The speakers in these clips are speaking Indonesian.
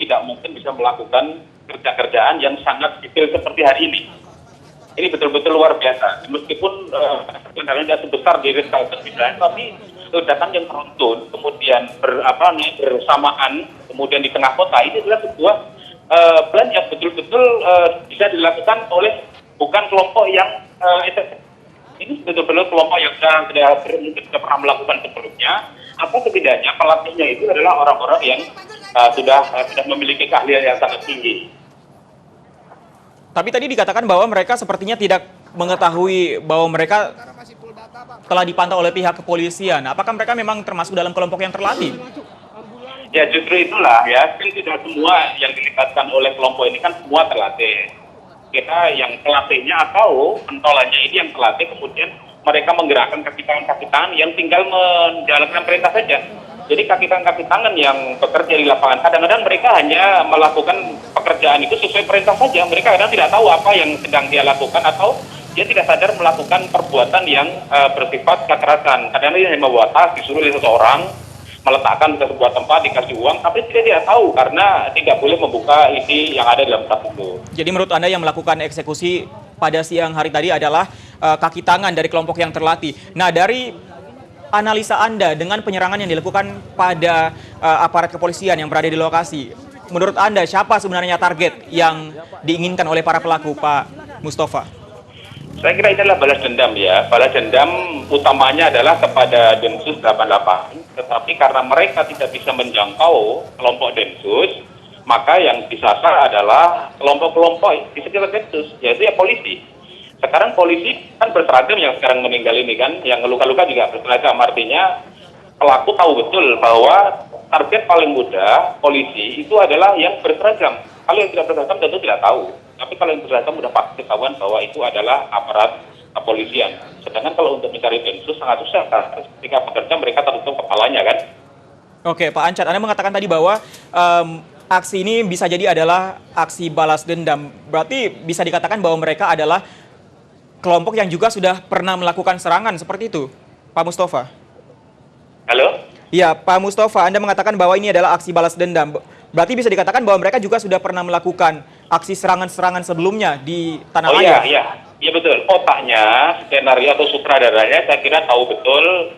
tidak mungkin bisa melakukan kerja-kerjaan yang sangat detail seperti hari ini. Ini betul-betul luar biasa. Meskipun kendalanya tidak sebesar di Ritz-Carlton misalnya, tapi ledakan yang beruntun, kemudian bersamaan, kemudian di tengah kota, ini adalah sebuah plan yang betul-betul bisa dilakukan oleh bukan kelompok yang ini betul-betul kelompok yang sudah pernah melakukan sebelumnya, atau setidaknya pelatihnya itu adalah orang-orang yang sudah memiliki keahlian yang sangat tinggi. Tapi tadi dikatakan bahwa mereka sepertinya tidak mengetahui bahwa mereka telah dipantau oleh pihak kepolisian. Apakah mereka memang termasuk dalam kelompok yang terlatih? Ya justru itulah ya, kan tidak semua yang dilibatkan oleh kelompok ini kan semua terlatih. Kita yang pelatihnya atau pentolannya ini yang terlatih, kemudian mereka menggerakkan kaki tangan yang tinggal menjalankan perintah saja. Jadi kaki tangan yang bekerja di lapangan, kadang-kadang mereka hanya melakukan pekerjaan itu sesuai perintah saja. Mereka kadang tidak tahu apa yang sedang dia lakukan, atau dia tidak sadar melakukan perbuatan yang bersifat kekerasan. Kadang-kadang dia hanya membawa tas, disuruh oleh seseorang, meletakkan ke sebuah tempat, dikasih uang, tapi dia tidak tahu karena tidak boleh membuka isi yang ada dalam tas itu. Jadi menurut Anda yang melakukan eksekusi pada siang hari tadi adalah kaki tangan dari kelompok yang terlatih. Nah, dari analisa Anda dengan penyerangan yang dilakukan pada aparat kepolisian yang berada di lokasi, menurut Anda siapa sebenarnya target yang diinginkan oleh para pelaku, Pak Mustafa? Saya kira ini adalah balas dendam ya. Balas dendam utamanya adalah kepada Densus 88, tetapi karena mereka tidak bisa menjangkau kelompok Densus, maka yang disasar adalah kelompok-kelompok di sekitar Densus, yaitu ya polisi. Sekarang polisi kan berseragam yang sekarang meninggal ini kan, yang luka-luka juga berseragam, artinya pelaku tahu betul bahwa target paling mudah polisi itu adalah yang berseragam. Kalau yang tidak berseragam tentu tidak tahu, tapi kalau yang berseragam sudah pasti ketahuan bahwa itu adalah aparat kepolisian. Sedangkan kalau untuk mencari Densus sangat susah, karena ketika bekerja mereka tertutup kepalanya kan. Oke, Pak Ancat, Anda mengatakan tadi bahwa aksi ini bisa jadi adalah aksi balas dendam. Berarti bisa dikatakan bahwa mereka adalah kelompok yang juga sudah pernah melakukan serangan seperti itu, Pak Mustafa? Halo? Ya, Pak Mustafa, Anda mengatakan bahwa ini adalah aksi balas dendam. Berarti bisa dikatakan bahwa mereka juga sudah pernah melakukan aksi serangan-serangan sebelumnya di tanah air? Oh iya betul. Otaknya, skenario atau sutradaranya saya kira tahu betul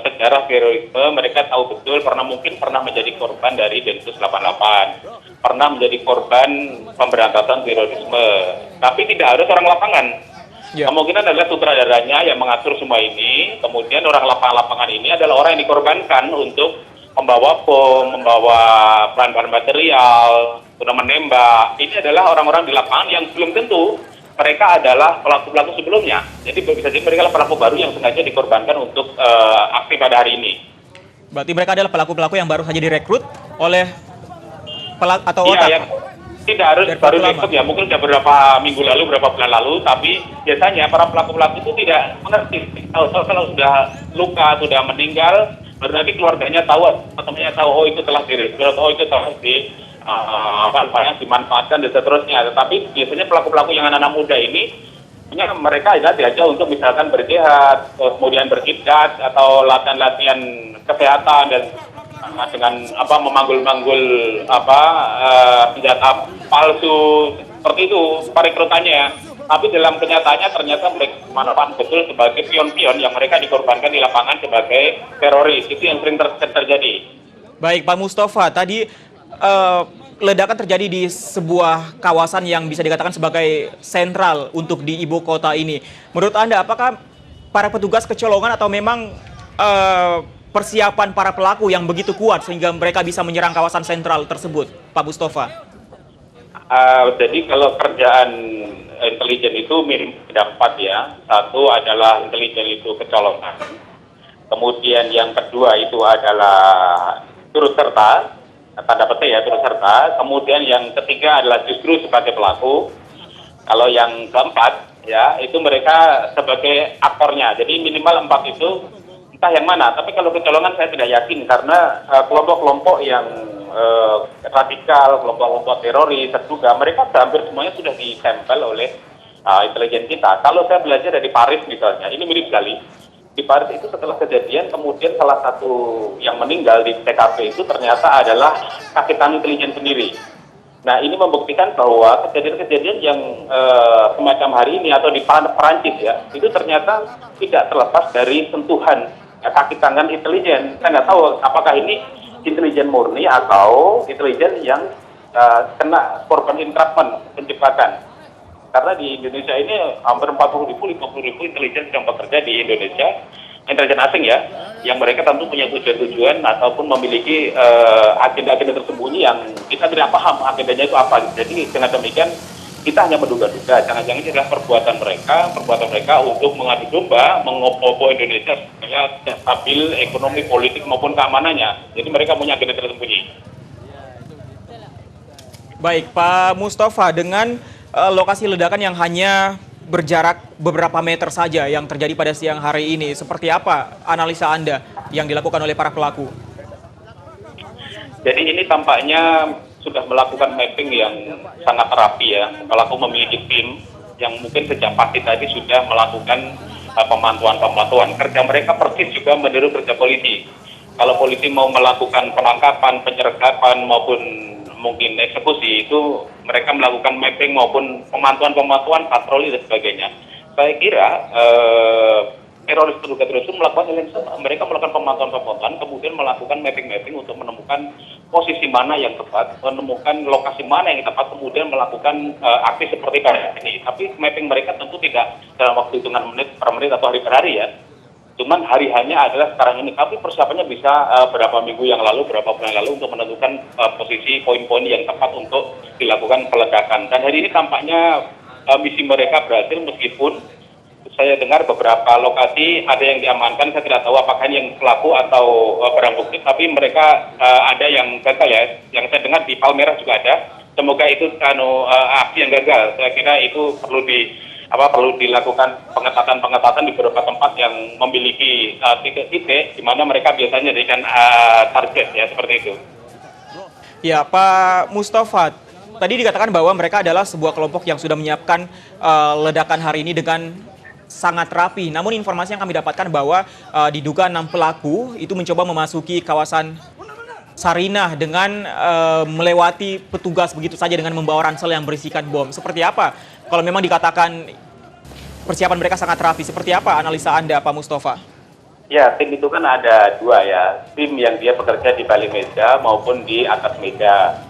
sejarah terorisme. Mereka tahu betul mungkin pernah menjadi korban dari Densus 88, pernah menjadi korban pemberantasan terorisme. Tapi tidak harus orang lapangan. Ya. Kemungkinan adalah sutradaranya yang mengatur semua ini, kemudian orang lapangan ini adalah orang yang dikorbankan untuk membawa bom, membawa bahan-bahan material, sudah menembak. Ini adalah orang-orang di lapangan yang belum tentu mereka adalah pelaku-pelaku sebelumnya. Jadi bisa jadi mereka adalah pelaku baru yang sengaja dikorbankan untuk aksi pada hari ini. Berarti mereka adalah pelaku-pelaku yang baru saja direkrut oleh atau otak? Iya, tidak harus baru direkrut ya, mungkin sudah beberapa minggu lalu, beberapa bulan lalu, tapi biasanya para pelaku-pelaku itu tidak mengerti. Kalau sudah luka, sudah meninggal, baru nanti keluarganya tahu, temannya tahu, oh itu telah direkrut, oh itu telah dimanfaatkan dan seterusnya. Tetapi biasanya pelaku-pelaku yang anak-anak muda ini, mereka diajak untuk misalkan berjihad, kemudian berkidat atau latihan-latihan kesehatan dan dengan memanggul-manggul senjata palsu seperti itu perekrutannya. Tapi dalam kenyataannya ternyata mereka manfaat betul sebagai pion-pion yang mereka dikorbankan di lapangan sebagai teroris. Itu yang sering terjadi. Baik, Pak Mustafa, tadi ledakan terjadi di sebuah kawasan yang bisa dikatakan sebagai sentral untuk di ibu kota ini. Menurut Anda, apakah para petugas kecolongan atau memang persiapan para pelaku yang begitu kuat sehingga mereka bisa menyerang kawasan sentral tersebut, Pak Mustafa? Jadi kalau kerjaan intelijen itu mirip dapat ya. Satu adalah intelijen itu kecolongan. Kemudian yang kedua itu adalah turut serta, tanda petik ya, turut serta. Kemudian yang ketiga adalah justru sebagai pelaku. Kalau yang keempat ya, itu mereka sebagai aktornya. Jadi minimal 4 itu entah yang mana, tapi kalau kecolongan saya tidak yakin karena kelompok-kelompok yang radikal, kelompok-kelompok teroris terduga, mereka hampir semuanya sudah ditempel oleh intelijen kita. Kalau saya belajar dari Paris misalnya, ini mirip sekali. Di Paris itu setelah kejadian, kemudian salah satu yang meninggal di TKP itu ternyata adalah Kapitan Intelijen sendiri. Nah, ini membuktikan bahwa kejadian-kejadian yang semacam hari ini atau di Perancis ya, itu ternyata tidak terlepas dari sentuhan kaki tangan intelijen. Saya nggak tahu apakah ini intelijen murni atau intelijen yang kena korban entrapment, penjebakan. Karena di Indonesia ini hampir 40.000, 50.000 intelijen yang bekerja di Indonesia, intelijen asing ya, yang mereka tentu punya tujuan-tujuan ataupun memiliki agenda-agenda tersembunyi yang kita tidak paham agendanya itu apa. Jadi dengan demikian kita hanya menduga-duga, jangan-jangan ini adalah perbuatan mereka untuk mengadu domba, mengopo-opo Indonesia supaya tidak stabil ekonomi, politik maupun keamanannya. Jadi mereka punya agenda tersembunyi. Baik, Pak Mustafa, dengan lokasi ledakan yang hanya berjarak beberapa meter saja yang terjadi pada siang hari ini, seperti apa analisa Anda yang dilakukan oleh para pelaku? Jadi ini tampaknya sudah melakukan mapping yang sangat rapi ya. Pelaku memiliki tim yang mungkin sejak pagi tadi sudah melakukan pemantauan. Kerja mereka persis juga meniru kerja polisi. Kalau polisi mau melakukan penangkapan, penyergapan maupun mungkin eksekusi, itu mereka melakukan mapping maupun pemantauan, patroli dan sebagainya. Saya kira teroris terduga teroris itu melakukan hal yang sama. Mereka melakukan pemantauan, kemudian melakukan mapping untuk menemukan posisi mana yang tepat, menemukan lokasi mana yang tepat, kemudian melakukan aksi seperti ini. Tapi mapping mereka tentu tidak dalam waktu hitungan menit per menit atau hari per hari ya. Cuman hari hanya adalah sekarang ini, tapi persiapannya bisa berapa minggu yang lalu, berapa bulan lalu untuk menentukan posisi poin-poin yang tepat untuk dilakukan peledakan. Dan hari ini tampaknya misi mereka berhasil, meskipun saya dengar beberapa lokasi ada yang diamankan. Saya tidak tahu apakah ini yang pelaku atau barang bukti, tapi mereka ada yang gagal ya. Yang saya dengar di Palmerah juga ada. Semoga itu aksi yang gagal. Saya kira itu perlu dilakukan pengetatan di beberapa tempat yang memiliki titik-titik di mana mereka biasanya jadikan target ya, seperti itu. Ya, Pak Mustafa, tadi dikatakan bahwa mereka adalah sebuah kelompok yang sudah menyiapkan ledakan hari ini dengan sangat rapi. Namun informasi yang kami dapatkan bahwa diduga 6 pelaku itu mencoba memasuki kawasan Sarinah dengan melewati petugas begitu saja dengan membawa ransel yang berisikan bom. Seperti apa? Kalau memang dikatakan persiapan mereka sangat rapi, seperti apa analisa Anda, Pak Mustafa? Ya, tim itu kan ada dua ya. Tim yang dia bekerja di balik meja maupun di atas meja.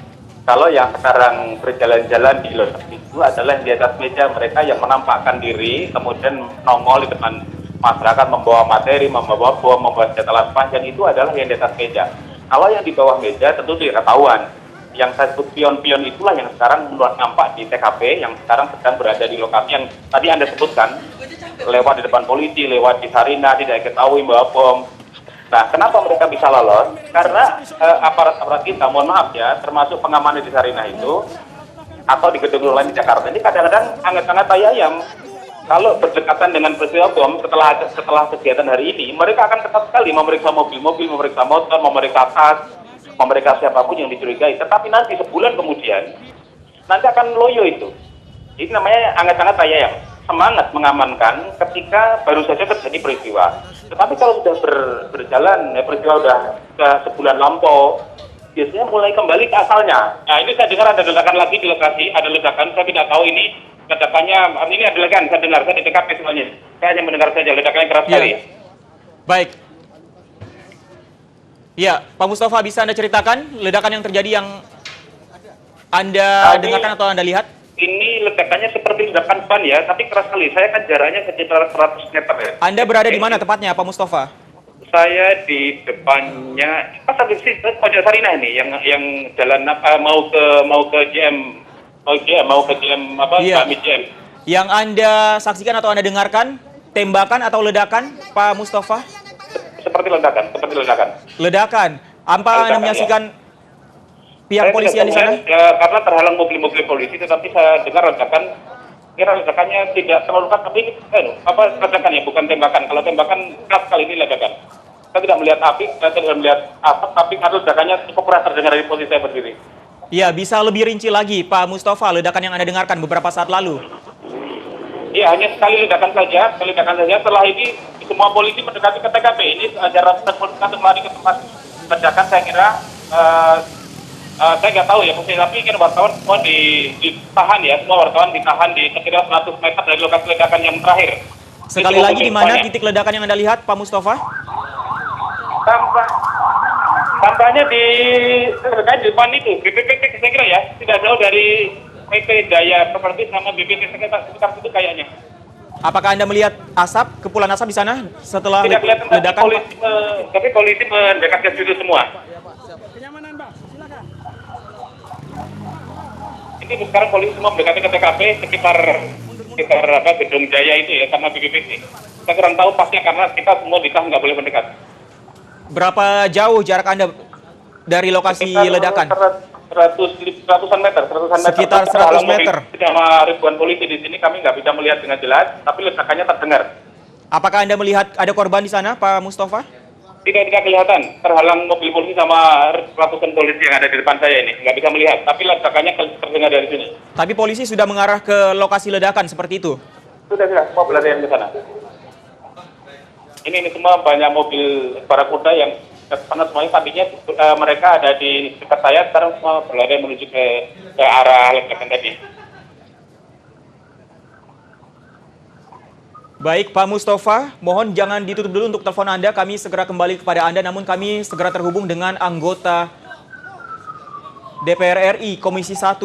Kalau yang sekarang berjalan-jalan di lokasi itu adalah yang di atas meja, mereka yang menampakkan diri, kemudian nongol di depan masyarakat, membawa materi, membawa bom, membawa senjata laras panjang, itu adalah yang di atas meja. Kalau yang di bawah meja tentu tidak ketahuan. Yang saya sebut pion-pion itulah yang sekarang nampak di TKP, yang sekarang sedang berada di lokasi yang tadi Anda sebutkan, lewat di depan polisi, lewat di Sarinah, tidak diketahui membawa bom. Nah, kenapa mereka bisa lolos? Karena aparat-aparat kita, mohon maaf ya, termasuk pengamanan di Sarinah itu, atau di gedung lain di Jakarta, ini kadang-kadang hangat-hangat tai ayam. Kalau berdekatan dengan peristiwa bom, setelah kegiatan hari ini, mereka akan ketat sekali memeriksa mobil-mobil, memeriksa motor, memeriksa tas, memeriksa siapapun yang dicurigai. Tetapi nanti sebulan kemudian, nanti akan loyo itu. Ini namanya hangat-hangat tai ayam. Semangat mengamankan ketika baru saja terjadi peristiwa. Tetapi kalau sudah berjalan, ya, peristiwa sudah sebulan lampau, biasanya mulai kembali ke asalnya. Nah, ini saya dengar ada ledakan lagi di lokasi, ada ledakan, saya tidak tahu ini ledakannya, ini ada ledakan, saya dengar, saya di TKP semuanya. Saya hanya mendengar saja, ledakannya keras sekali. Baik. Ya, Pak Mustafa, bisa Anda ceritakan ledakan yang terjadi yang Anda dengarkan atau Anda lihat? Ini ledakannya seperti ledakan ban ya, tapi keras sekali. Saya kan jaraknya sekitar 100 meter ya. Anda berada di mana tepatnya, Pak Mustafa? Saya di depannya, pas habis itu pojok Sarinah ini, yang jalan mau ke GM Iya. Kami GM. Yang Anda saksikan atau Anda dengarkan, tembakan atau ledakan, Pak Mustafa? Seperti ledakan. Ledakan. Apa Anda menyaksikan pihak kepolisian di sana? Karena terhalang mobil-mobil polisi, tetapi saya dengar ledakan. Kira ledakannya tidak terlalu keras, tapi ledakannya bukan tembakan. Kalau tembakan keras kali ini ledakan. Saya tidak melihat api, saya tidak melihat asap, tapi kalau ledakannya cukup keras terdengar dari posisi saya berdiri. Iya, bisa lebih rinci lagi, Pak Mustafa, ledakan yang Anda dengarkan beberapa saat lalu. Iya, hanya sekali ledakan saja. Setelah ini semua polisi mendekati ke TKP. Ini ada ratusan polisi untuk lari ke tempat ledakan. Saya kira saya nggak tahu ya, tapi kan wartawan semua ditahan ya, semua wartawan ditahan di sekira 100 meter dari lokasi ledakan yang terakhir. Sekali lagi, di mana titik ledakan yang Anda lihat, Pak Mustafa? Tampaknya di depan itu, BPPT saya kira ya, tidak jauh dari PT Jaya Properti sama BPT sekitar situ kayaknya. Apakah Anda melihat asap, kepulan asap di sana setelah Tidak kelihatan, ledakan? tapi polisi mendekat ke situ semua. Kenyamanan, Pak. Silakan. Ini sekarang polisi semua mendekati ke TKP sekitar Gedung Jaya itu ya, sama BPPT. Kita kurang tahu pasnya karena kita semua ditahan nggak boleh mendekat. Berapa jauh jarak Anda dari lokasi Sekitar ledakan? ratusan meter. Sekitar 100 meter. Sama ribuan polisi di sini kami nggak bisa melihat dengan jelas, tapi ledakannya terdengar. Apakah Anda melihat ada korban di sana, Pak Mustafa? Tidak kelihatan, terhalang mobil polisi sama ratusan polisi yang ada di depan saya ini. Nggak bisa melihat, tapi ledakannya terdengar dari sini. Tapi polisi sudah mengarah ke lokasi ledakan seperti itu? Sudah, semua berlarian ke sana. Ini semua banyak mobil barakuda yang ke sana semuanya. Tadinya mereka ada di dekat saya, sekarang semua berlarian menuju ke arah ledakan tadi. Baik, Pak Mustafa, mohon jangan ditutup dulu untuk telepon Anda. Kami segera kembali kepada Anda, namun kami segera terhubung dengan anggota DPR RI Komisi 1.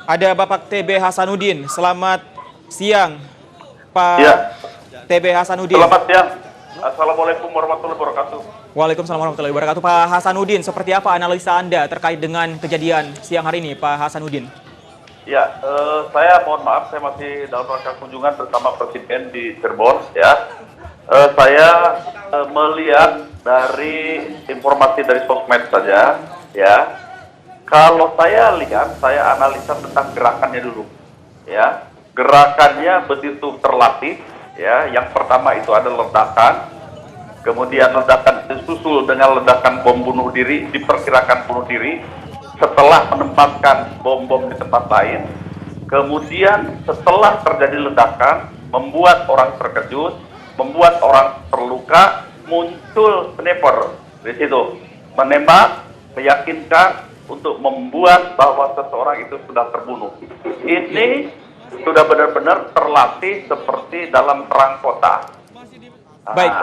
Ada Bapak TB Hasanuddin. Selamat siang, Pak TB Hasanuddin. Selamat siang. Assalamualaikum warahmatullahi wabarakatuh. Waalaikumsalam warahmatullahi wabarakatuh. Pak Hasanuddin, seperti apa analisa Anda terkait dengan kejadian siang hari ini, Pak Hasanuddin? Ya, saya mohon maaf, saya masih dalam rangka kunjungan bersama Presiden di Cirebon. Ya, saya melihat dari informasi dari sosmed saja. Ya, kalau saya lihat, saya analisa tentang gerakannya dulu. Ya, gerakannya begitu terlatih. Ya, yang pertama itu ada ledakan, kemudian ledakan disusul dengan ledakan bom bunuh diri, diperkirakan bunuh diri. Setelah menempatkan bom-bom di tempat lain, kemudian setelah terjadi ledakan, membuat orang terkejut, membuat orang terluka, muncul sniper di situ, menembak, meyakinkan untuk membuat bahwa seseorang itu sudah terbunuh. Ini sudah benar-benar terlatih seperti dalam perang kota. Baik.